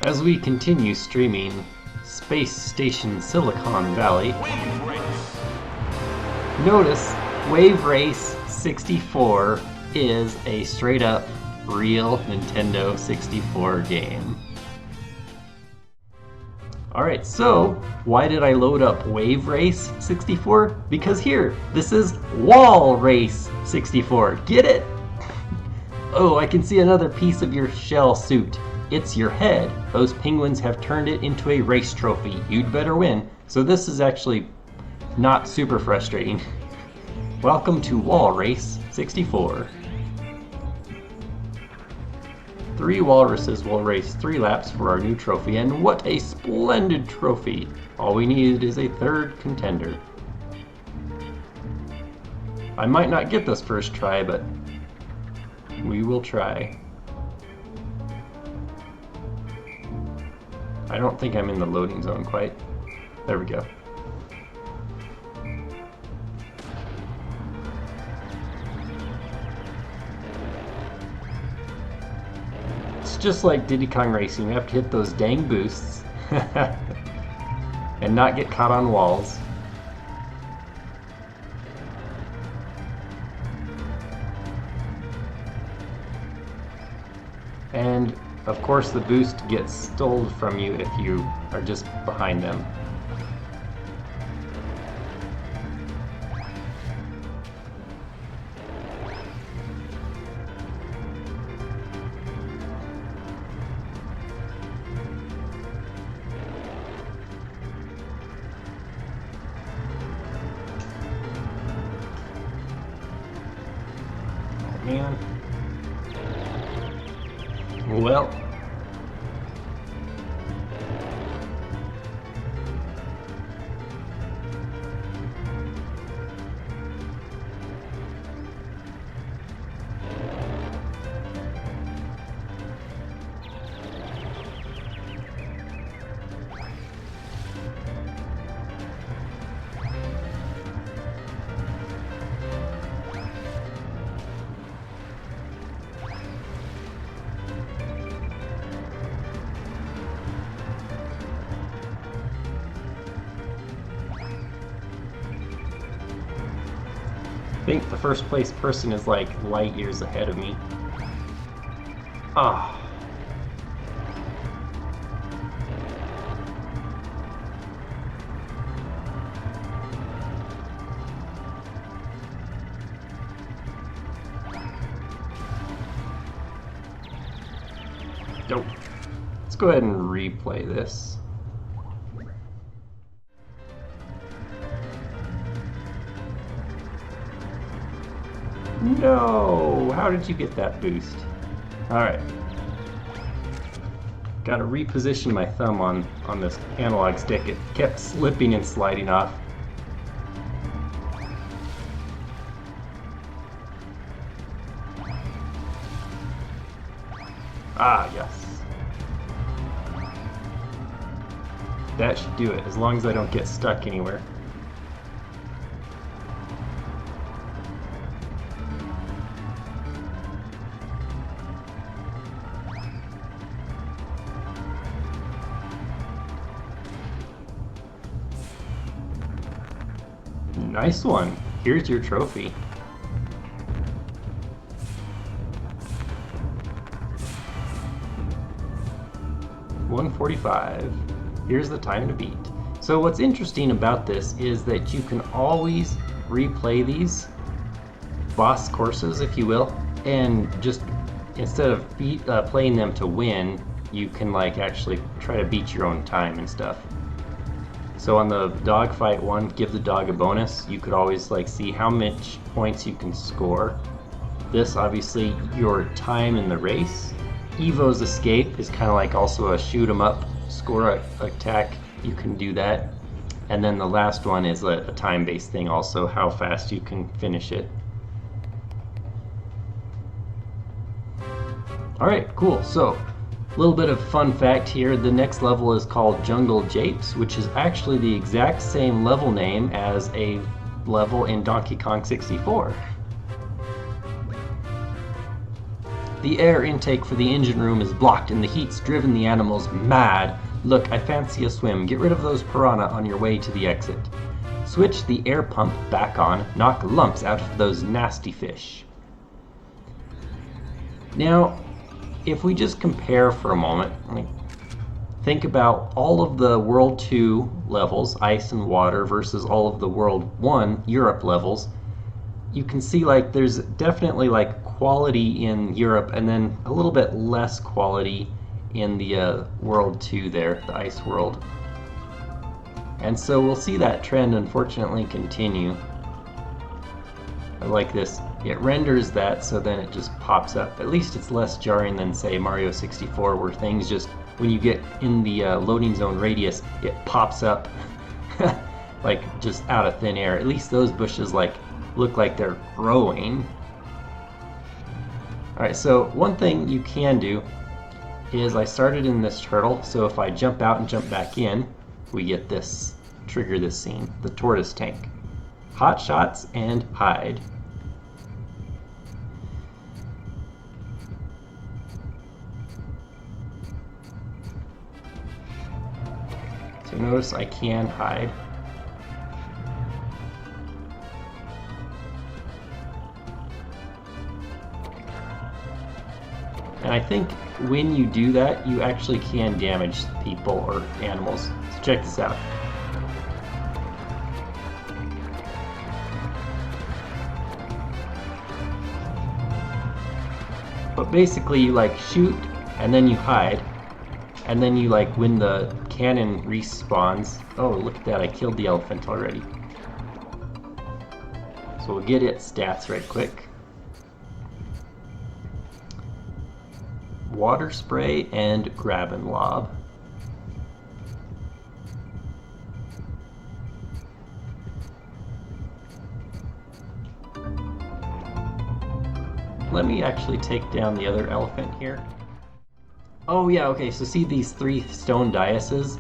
As we continue streaming Space Station Silicon Valley, notice Walrace 64 is a straight up real Nintendo 64 game. Alright, so why did I load up Walrace 64? Because here, this is Walrace 64. Get it? Oh, I can see another piece of your shell suit. It's your head. Those penguins have turned it into a race trophy. You'd better win. So this is actually not super frustrating. Welcome to Walrace 64. 3 walruses will race 3 laps for our new trophy, and what a splendid trophy! All we need is a third contender. I might not get this first try, but we will try. I don't think I'm in the loading zone quite. There we go. It's just like Diddy Kong Racing. You have to hit those dang boosts and not get caught on walls. And of course the boost gets stolen from you if you are just behind them. Oh man. Well, I think the first place person is like light years ahead of me. Ah. Nope. Let's go ahead and replay this. No! How did you get that boost? Alright. Gotta reposition my thumb on this analog stick. It kept slipping and sliding off. Ah, yes. That should do it, as long as I don't get stuck anywhere. Nice one. Here's your trophy. $1:45. Here's the time to beat. So what's interesting about this is that you can always replay these boss courses, if you will, and just instead of playing them to win, you can like actually try to beat your own time and stuff. So on the dogfight one, give the dog a bonus, you could always like see how much points you can score. This obviously your time in the race. Evo's Escape is kind of like also a shoot 'em up, score a attack, you can do that. And then the last one is a time-based thing also, how fast you can finish it. Alright, cool. So a little bit of fun fact here, the next level is called Jungle Japes, which is actually the exact same level name as a level in Donkey Kong 64. The air intake for the engine room is blocked and the heat's driven the animals mad. Look, I fancy a swim. Get rid of those piranha on your way to the exit. Switch the air pump back on. Knock lumps out of those nasty fish. Now, if we just compare for a moment, think about all of the World 2 levels, ice and water, versus all of the World 1 Europe levels, you can see like there's definitely like quality in Europe and then a little bit less quality in the World 2 there, the ice world. And so we'll see that trend unfortunately continue. I like this. It renders that so then it just pops up. At least it's less jarring than say Mario 64 where things just, when you get in the loading zone radius, it pops up like just out of thin air. At least those bushes like look like they're growing. Alright, so one thing you can do is I started in this turtle, so if I jump out and jump back in, we get this, trigger this scene, the tortoise tank. Hot shots and hide. So notice I can hide. And I think when you do that, you actually can damage people or animals. So check this out. But basically you like shoot and then you hide. And then you like, when the cannon respawns, oh look at that, I killed the elephant already. So we'll get its stats right quick. Water spray and grab and lob. Let me actually take down the other elephant here. Oh yeah, okay, so see these 3 stone daises?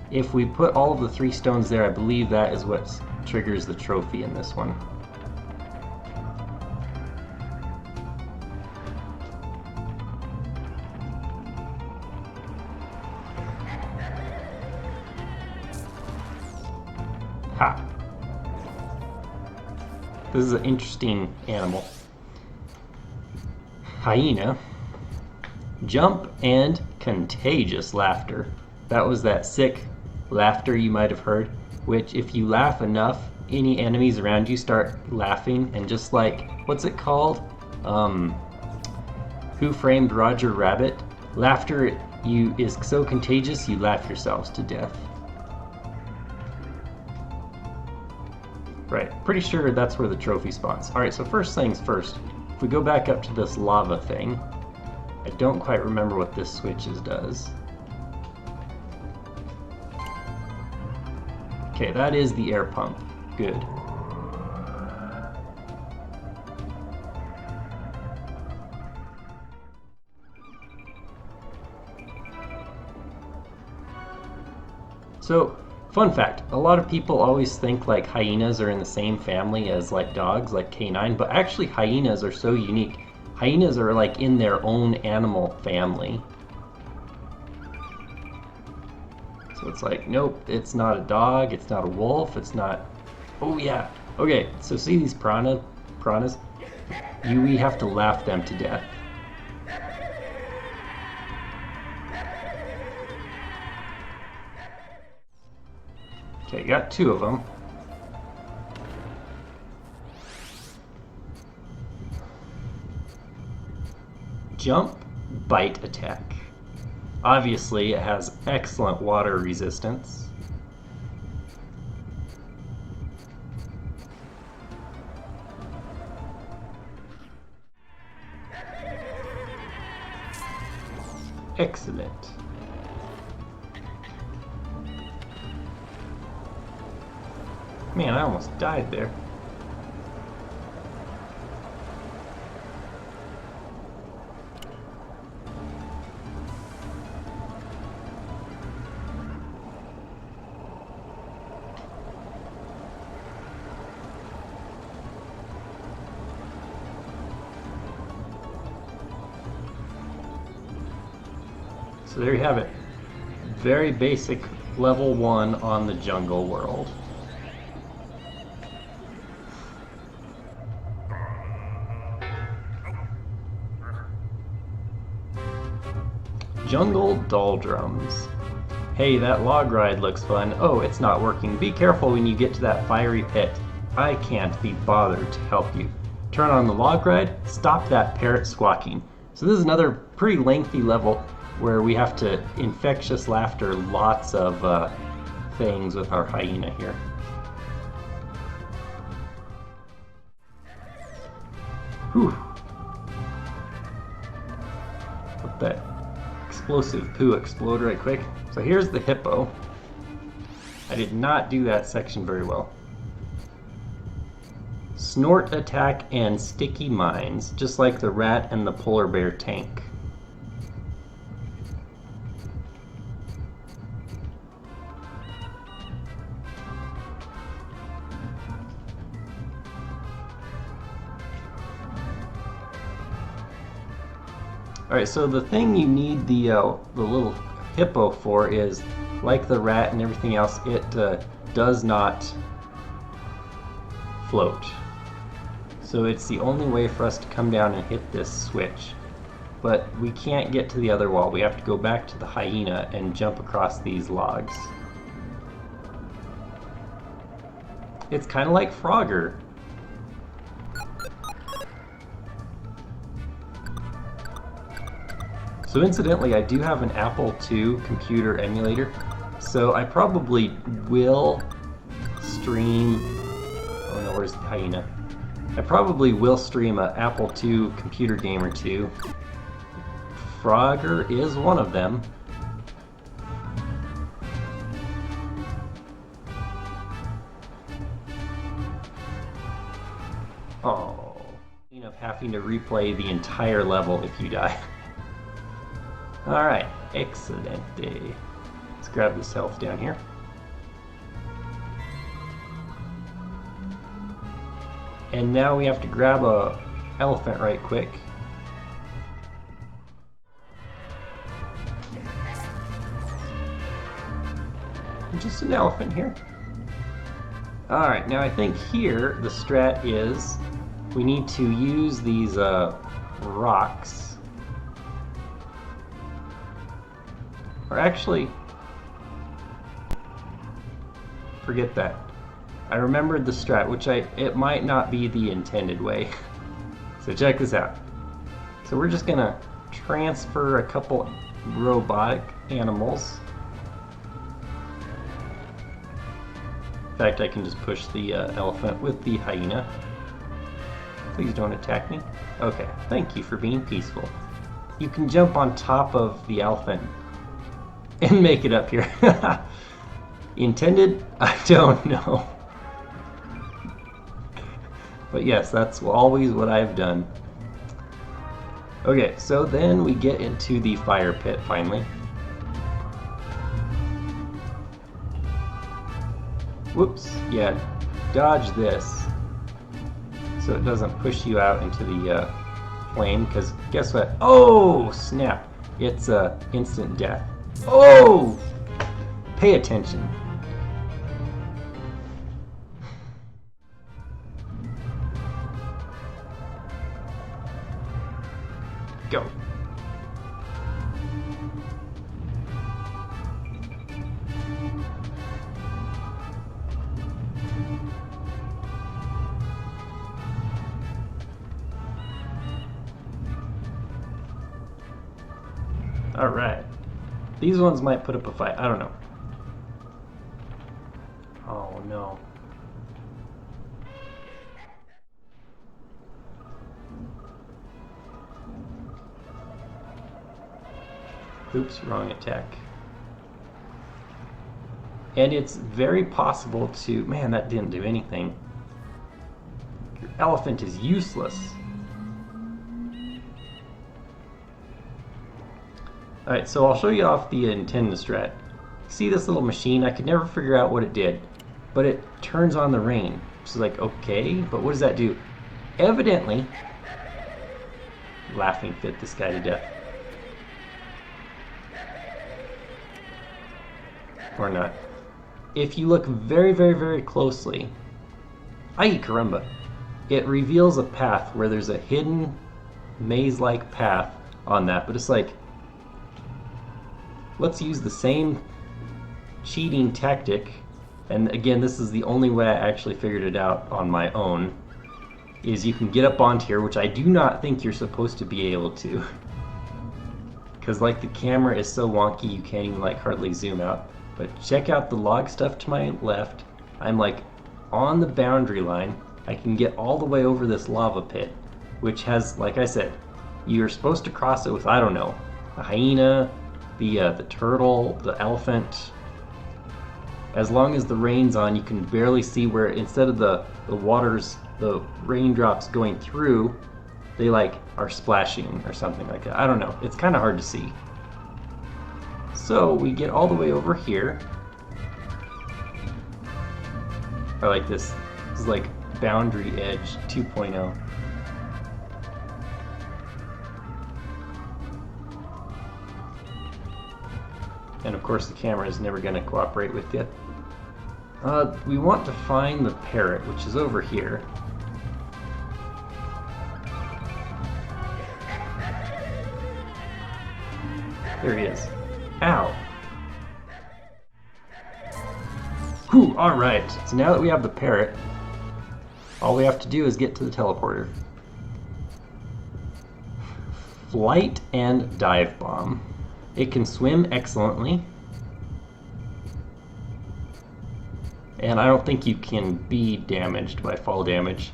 If we put all of the 3 stones there, I believe that is what triggers the trophy in this one. Ha! This is an interesting animal. Hyena. Jump and contagious laughter. That was that sick laughter you might have heard, which if you laugh enough, any enemies around you start laughing, and just like, what's it called? Who Framed Roger Rabbit? Laughter is so contagious you laugh yourselves to death. Right, pretty sure that's where the trophy spawns. Alright, so first things first, if we go back up to this lava thing, I don't quite remember what this switches does. Okay, that is the air pump. Good. So, fun fact, a lot of people always think like hyenas are in the same family as like dogs, like canine, but actually hyenas are so unique. Hyenas are like in their own animal family. So it's like, nope, it's not a dog, it's not a wolf, it's not... Oh yeah, okay, so see these piranhas? We have to laugh them to death. Okay, got 2 of them. Jump, bite attack. Obviously, it has excellent water resistance. Excellent. Man, I almost died there. So there you have it. Very basic level 1 on the jungle world. Jungle Doldrums. Hey, that log ride looks fun. Oh, it's not working. Be careful when you get to that fiery pit. I can't be bothered to help you. Turn on the log ride, stop that parrot squawking. So this is another pretty lengthy level where we have to infectious laughter lots of things with our hyena here. Whew. Let that explosive poo explode right quick. So here's the hippo. I did not do that section very well. Snort attack and sticky mines, just like the rat and the polar bear tank. Alright, so the thing you need the little hippo for is, like the rat and everything else, it does not float. So it's the only way for us to come down and hit this switch. But we can't get to the other wall. We have to go back to the hyena and jump across these logs. It's kind of like Frogger. So incidentally, I do have an Apple II computer emulator, so I probably will stream... Oh no, where's the hyena? I probably will stream an Apple II computer game or two. Frogger is one of them. Oh, of having to replay the entire level if you die. Alright, excellent. Let's grab this health down here. And now we have to grab a elephant right quick. Just an elephant here. Alright, now I think here the strat is we need to use these rocks. Or actually, forget that. I remembered the strat, which it might not be the intended way. So check this out. So we're just gonna transfer a couple robotic animals. In fact, I can just push the elephant with the hyena. Please don't attack me. Okay, thank you for being peaceful. You can jump on top of the elephant and make it up here. Intended? I don't know. But yes, that's always what I've done. Okay, so then we get into the fire pit finally. Whoops, yeah, dodge this so it doesn't push you out into the flame, because guess what? Oh, snap. It's instant death. Oh! Pay attention. Go. All right. These ones might put up a fight. I don't know. Oh no. Oops, wrong attack. And it's very possible to... Man, that didn't do anything. Your elephant is useless. Alright, so I'll show you off the antenna strat. See this little machine? I could never figure out what it did, but it turns on the rain. So like, okay, but what does that do? Evidently, laughing fit this guy to death. or not. If you look very, very, very closely, ay caramba, it reveals a path where there's a hidden maze-like path on that, but it's like, let's use the same cheating tactic, and again, this is the only way I actually figured it out on my own, is you can get up onto here, which I do not think you're supposed to be able to, because like the camera is so wonky you can't even like hardly zoom out. But check out the log stuff to my left. I'm like on the boundary line. I can get all the way over this lava pit, which has, like I said, you're supposed to cross it with, I don't know, a hyena, the turtle, the elephant. As long as the rain's on, you can barely see where, instead of the raindrops going through, they like are splashing or something like that. I don't know. It's kind of hard to see. So we get all the way over here. I like this. This is like Boundary Edge 2.0. And of course the camera is never going to cooperate with you. We want to find the parrot, which is over here. There he is. Ow! Whew, alright. So now that we have the parrot, all we have to do is get to the teleporter. Flight and dive bomb. It can swim excellently. And I don't think you can be damaged by fall damage.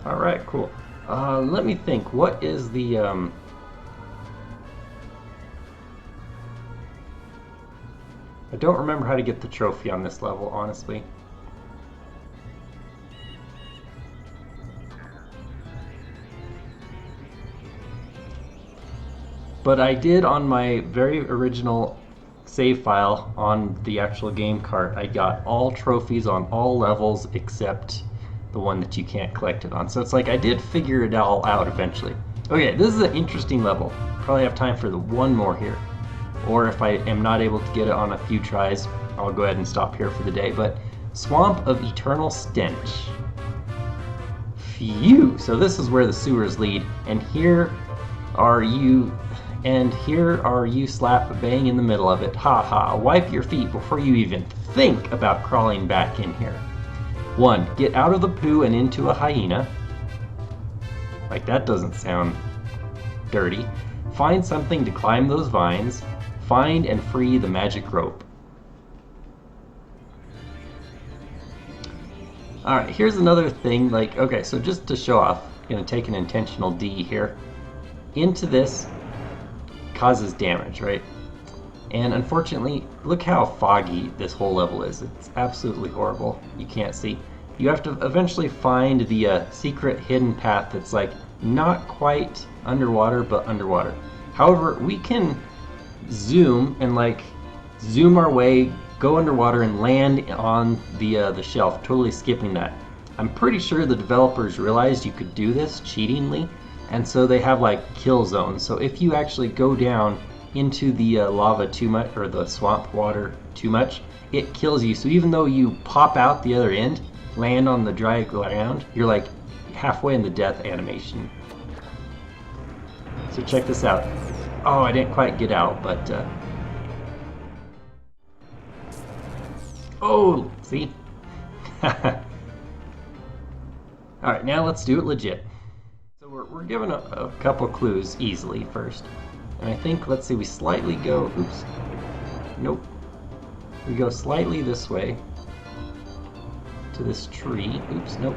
Alright, cool. Let me think. What is the... I don't remember how to get the trophy on this level, honestly. But I did on my very original save file on the actual game cart. I got all trophies on all levels except the one that you can't collect it on. So it's like I did figure it all out eventually. Okay, this is an interesting level. Probably have time for the one more here. Or if I am not able to get it on a few tries, I'll go ahead and stop here for the day. But Swamp of Eternal Stench. Phew! So this is where the sewers lead, and here are you slap bang in the middle of it. Ha ha, wipe your feet before you even think about crawling back in here. 1. Get out of the poo and into a hyena. Like, that doesn't sound dirty. Find something to climb those vines. Find and free the magic rope. Alright, here's another thing, like, okay, so just to show off, I'm going to take an intentional D here. Into this causes damage, right? And unfortunately, look how foggy this whole level is. It's absolutely horrible. You can't see. You have to eventually find the secret hidden path that's like not quite underwater, but underwater. However, we can zoom and like zoom our way, go underwater and land on the shelf, totally skipping that. I'm pretty sure the developers realized you could do this cheatingly, and so they have like kill zones. So if you actually go down into the lava too much, or the swamp water too much, it kills you. So even though you pop out the other end, land on the dry ground, you're like halfway in the death animation. So check this out. Oh, I didn't quite get out, but oh, see? Alright, now let's do it legit. So we're given a couple clues easily first. And I think, let's see, we slightly go, oops, nope. We go slightly this way to this tree. Oops, nope.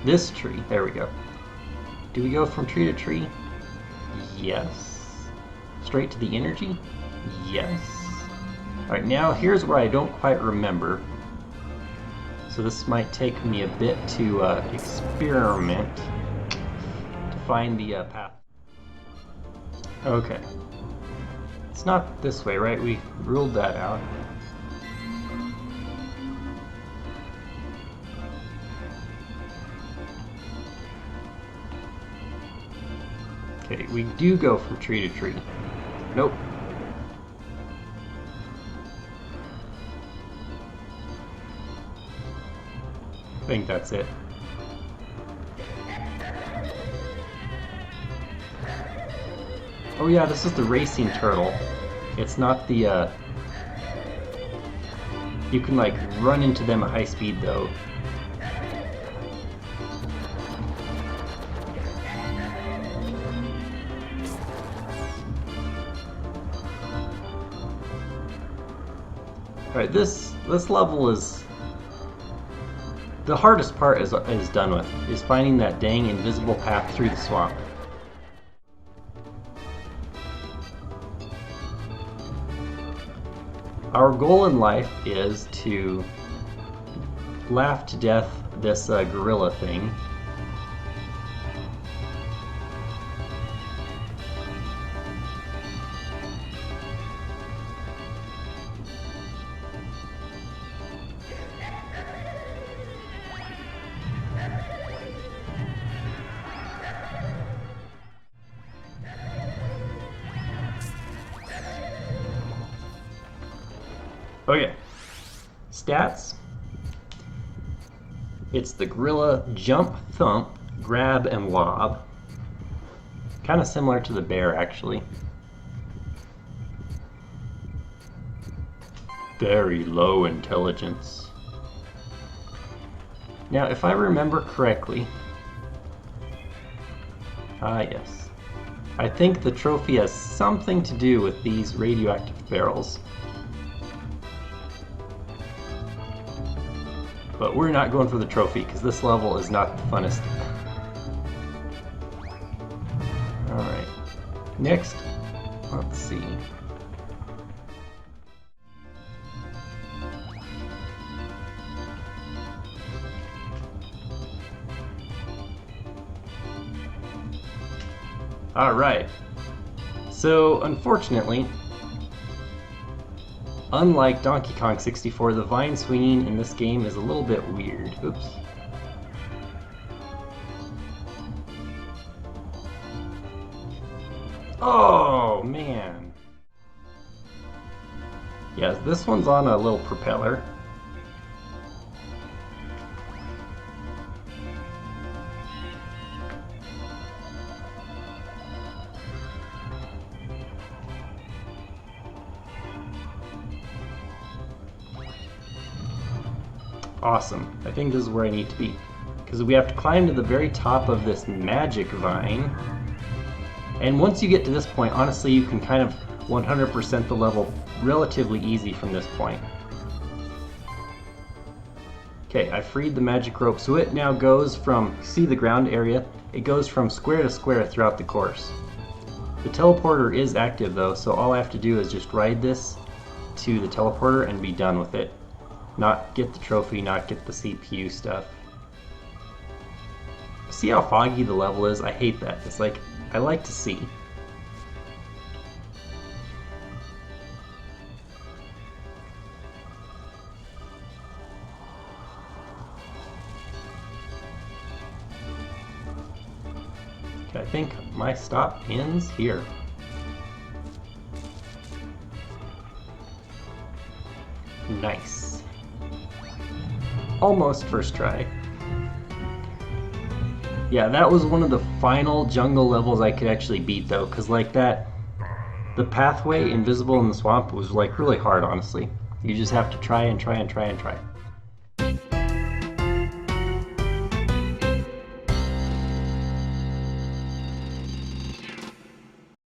This tree, there we go. Do we go from tree to tree? Yes. Straight to the energy? Yes. Alright, now here's where I don't quite remember. So this might take me a bit to experiment to find the path. Okay. It's not this way, right? We ruled that out. Okay, we do go from tree to tree. Nope. I think that's it. Oh yeah, this is the racing turtle. It's not the, you can like run into them at high speed though. Alright, this level is... the hardest part is done with, is finding that dang invisible path through the swamp. Our goal in life is to laugh to death this gorilla thing. Okay, stats. It's the gorilla jump, thump, grab, and lob. Kind of similar to the bear, actually. Very low intelligence. Now, if I remember correctly, yes. I think the trophy has something to do with these radioactive barrels. But we're not going for the trophy because this level is not the funnest. Alright. Next, let's see. Alright. So, unfortunately, unlike Donkey Kong 64, the vine swinging in this game is a little bit weird. Oops. Oh, man. Yes, this one's on a little propeller. Awesome. I think this is where I need to be. Because we have to climb to the very top of this magic vine. And once you get to this point, honestly, you can kind of 100% the level relatively easy from this point. Okay, I freed the magic rope, so it now goes from, see the ground area? It goes from square to square throughout the course. The teleporter is active though, so all I have to do is just ride this to the teleporter and be done with it. Not get the trophy, not get the CPU stuff. See how foggy the level is? I hate that. It's like, I like to see. Okay, I think my stop ends here. Nice. Almost first try. Yeah, that was one of the final jungle levels I could actually beat though, because like that, the pathway invisible in the swamp was like really hard, honestly. You just have to try and try and try and try.